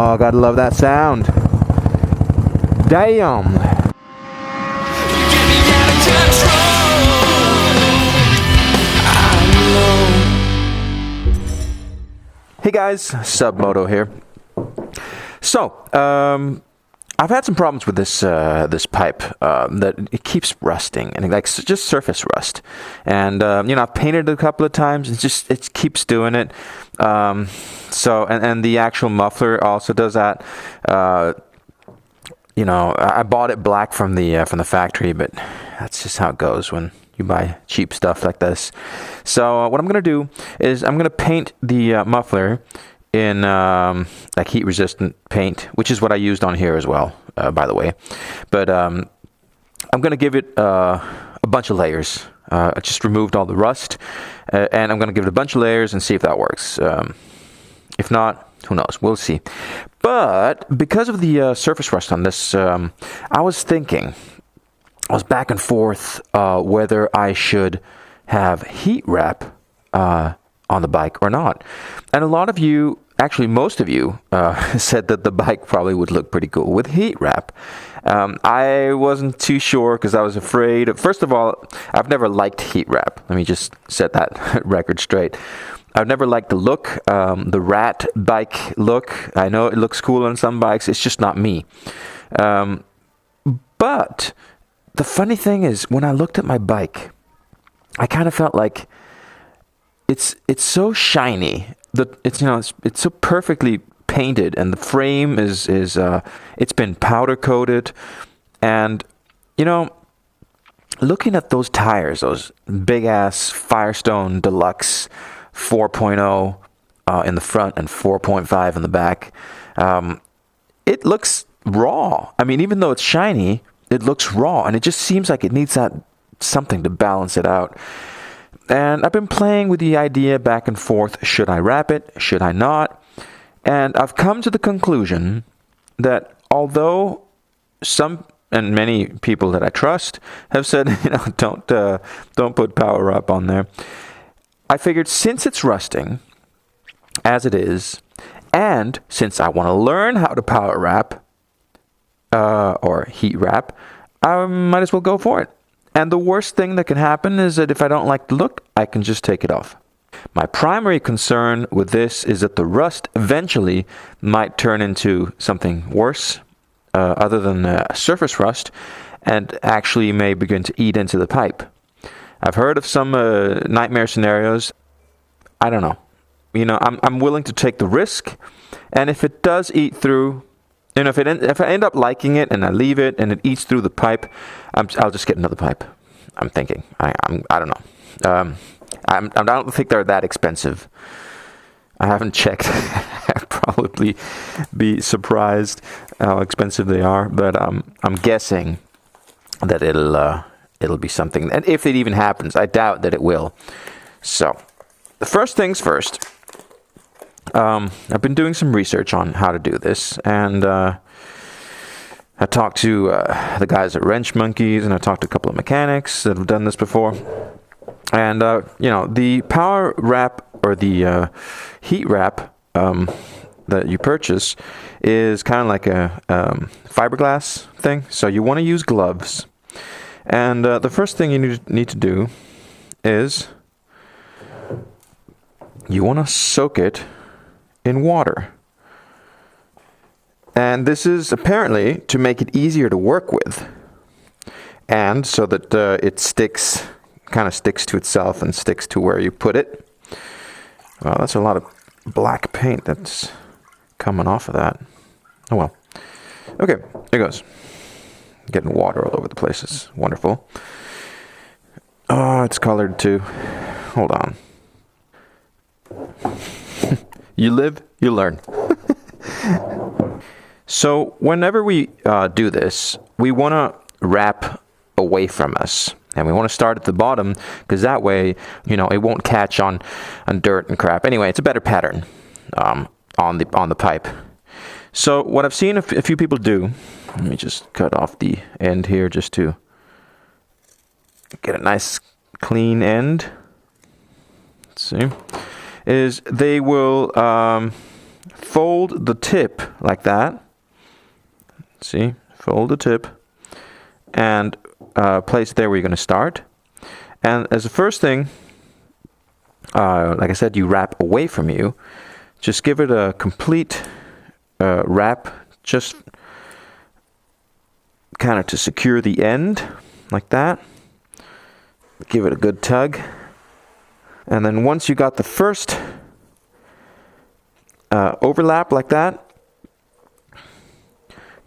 Oh, gotta love that sound. Damn. Hey guys, Submoto here. So, I've had some problems with this this pipe that it keeps rusting, and like just surface rust. And I've painted it a couple of times, and it keeps doing it. So the actual muffler also does that. I bought it black from the factory, but that's just how it goes when you buy cheap stuff like this. So what I'm gonna do is I'm gonna paint the muffler in like heat resistant paint, which is what I used on here as well, by the way. But I'm gonna give it a bunch of layers. I just removed all the rust, and I'm gonna give it a bunch of layers and see if that works. If not, who knows? We'll see. But because of the surface rust on this, I was back and forth whether I should have heat wrap on the bike or not. And a lot of you, actually most of you, said that the bike probably would look pretty cool with heat wrap. I wasn't too sure because I was afraid. First of all, I've never liked heat wrap. Let me just set that record straight. I've never liked the look, the rat bike look. I know it looks cool on some bikes. It's just not me. But the funny thing is, when I looked at my bike, I kind of felt like it's so shiny that it's so perfectly painted, and the frame is it's been powder coated, and looking at those tires, those big ass Firestone Deluxe 4.0 in the front and 4.5 in the back, it looks raw. I mean, even though it's shiny, it looks raw, and it just seems like it needs something to balance it out. And I've been playing with the idea back and forth. Should I wrap it? Should I not? And I've come to the conclusion that although some and many people that I trust have said, don't put power wrap on there, I figured since it's rusting, as it is, and since I want to learn how to power wrap, or heat wrap, I might as well go for it. And the worst thing that can happen is that if I don't like the look, I can just take it off. My primary concern with this is that the rust eventually might turn into something worse, other than surface rust, and actually may begin to eat into the pipe. I've heard of some nightmare scenarios. I don't know. I'm willing to take the risk, and if it does eat through, if I end up liking it and I leave it and it eats through the pipe, I'll just get another pipe. I'm thinking. I don't know. I don't think they're that expensive. I haven't checked. I'd probably be surprised how expensive they are, but I'm guessing that it'll be something. And if it even happens, I doubt that it will. So, the first things first. I've been doing some research on how to do this, and I talked to the guys at Wrench Monkeys, and I talked to a couple of mechanics that have done this before. And the power wrap or the heat wrap that you purchase is kind of like a fiberglass thing. So you want to use gloves, and the first thing you need to do is you want to soak it in water. And this is apparently to make it easier to work with, and so that it kind of sticks to itself and sticks to where you put it. Well, that's a lot of black paint that's coming off of that. Oh well. Okay, here goes. Getting water all over the place. It's wonderful. Oh, it's colored too. Hold on. You live, you learn. So whenever we do this, we want to wrap away from us. And we want to start at the bottom, because that way, it won't catch on dirt and crap. Anyway, it's a better pattern on the pipe. So what I've seen a few people do, let me just cut off the end here just to get a nice clean end. Let's see. Is they will fold the tip like that. See, fold the tip and place it there where you're going to start. And as the first thing, like I said, you wrap away from you. Just give it a complete wrap, just kind of to secure the end, like that. Give it a good tug. And then once you got the first overlap like that,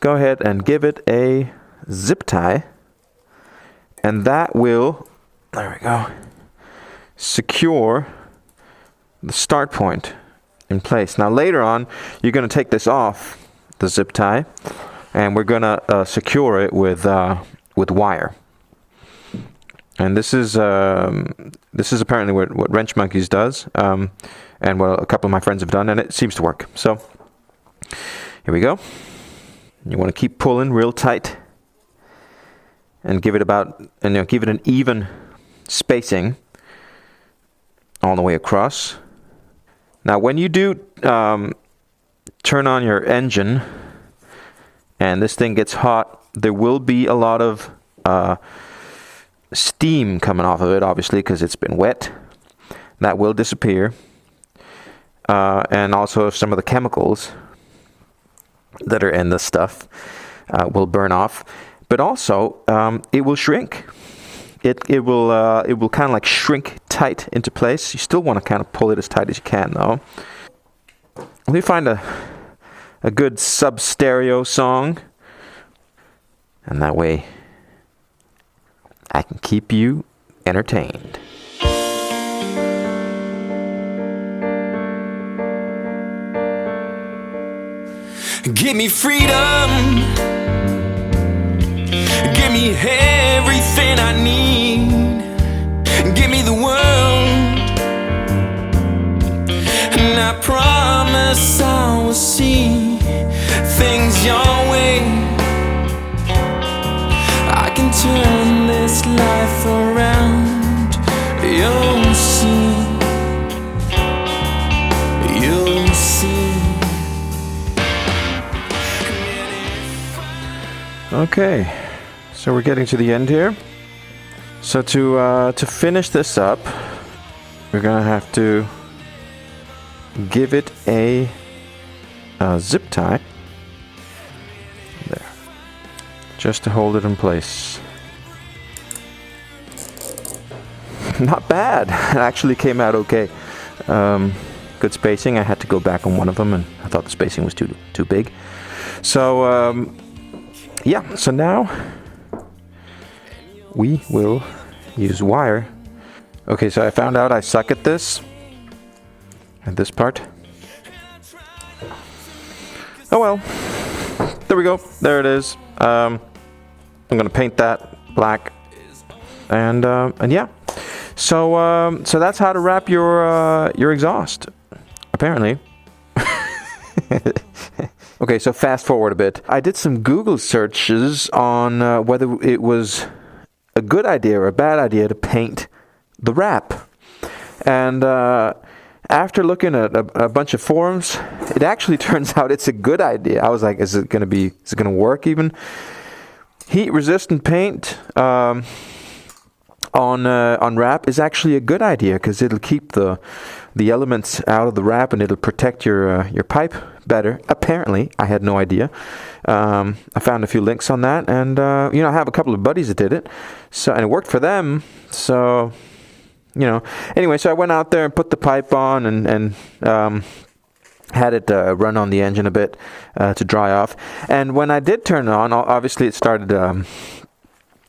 go ahead and give it a zip tie. And that will, there we go, secure the start point in place. Now later on, you're going to take this off, the zip tie, and we're going to secure it with wire. And this is apparently what Wrench Monkeys does, and what a couple of my friends have done, and it seems to work. So here we go. You want to keep pulling real tight, and give it give it an even spacing all the way across. Now, when you do turn on your engine, and this thing gets hot, there will be a lot of steam coming off of it, obviously, because it's been wet. That will disappear. And also some of the chemicals that are in this stuff will burn off. But also, it will shrink. It will kind of like shrink tight into place. You still want to kind of pull it as tight as you can, though. Let me find a good sub-stereo song. And that way, I can keep you entertained. Give me freedom. Give me everything I need. Give me the world. And I promise I will see things your way. I can turn this life around. You'll see. You'll see. Okay, so we're getting to the end here. So to finish this up, we're gonna have to give it a zip tie there, just to hold it in place. Not bad. It actually came out okay. Good spacing. I had to go back on one of them, and I thought the spacing was too big. So yeah. So now we will use wire. Okay, so I found out I suck at this part. Oh well, there we go. There it is. I'm gonna paint that black, and yeah. So that's how to wrap your exhaust, apparently. Okay, so fast forward a bit. I did some Google searches on whether it was a good idea or a bad idea to paint the wrap. And after looking at a bunch of forums, it actually turns out it's a good idea. I was like, is it going to work even? Heat-resistant paint on wrap is actually a good idea because it'll keep the elements out of the wrap and it'll protect your pipe better. Apparently, I had no idea. I found a few links on that, and I have a couple of buddies that did it, and it worked for them. So, anyway, so I went out there and put the pipe on and had it run on the engine a bit to dry off. And when I did turn it on, obviously it started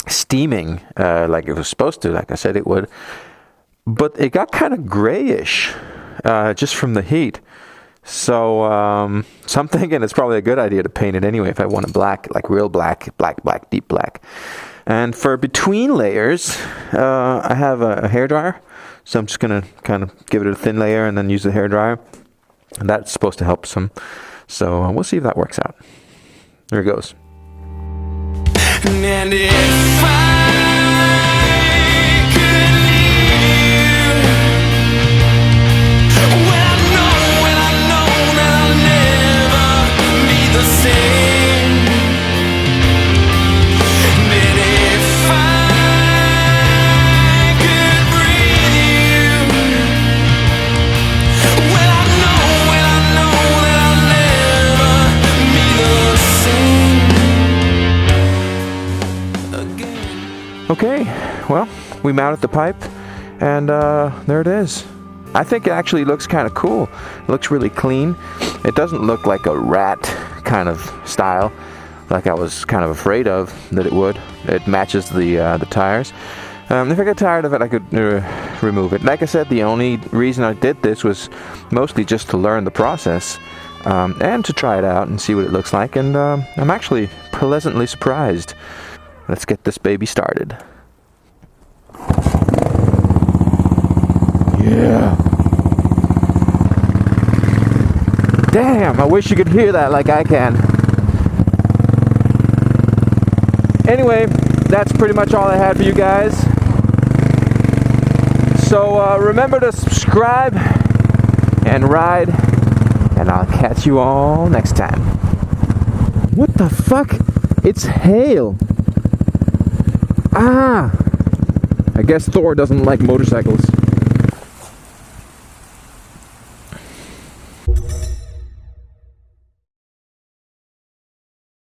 steaming like it was supposed to, like I said it would. But it got kind of grayish just from the heat. So I'm thinking it's probably a good idea to paint it anyway if I want it black, like real black, deep black. And for between layers, I have a hairdryer. So I'm just going to kind of give it a thin layer and then use the hairdryer. And that's supposed to help some. So we'll see if that works out. There it goes. And if I could leave, well, I know that I'll we mounted the pipe, and there it is. I think it actually looks kind of cool. It looks really clean. It doesn't look like a rat kind of style, like I was kind of afraid of that it would. It matches the tires. If I get tired of it, I could remove it. Like I said, the only reason I did this was mostly just to learn the process and to try it out and see what it looks like. And I'm actually pleasantly surprised. Let's get this baby started. Yeah. Damn, I wish you could hear that like I can. Anyway, that's pretty much all I had for you guys. So remember to subscribe and ride, and I'll catch you all next time. What the fuck? It's hail. Ah! I guess Thor doesn't like motorcycles.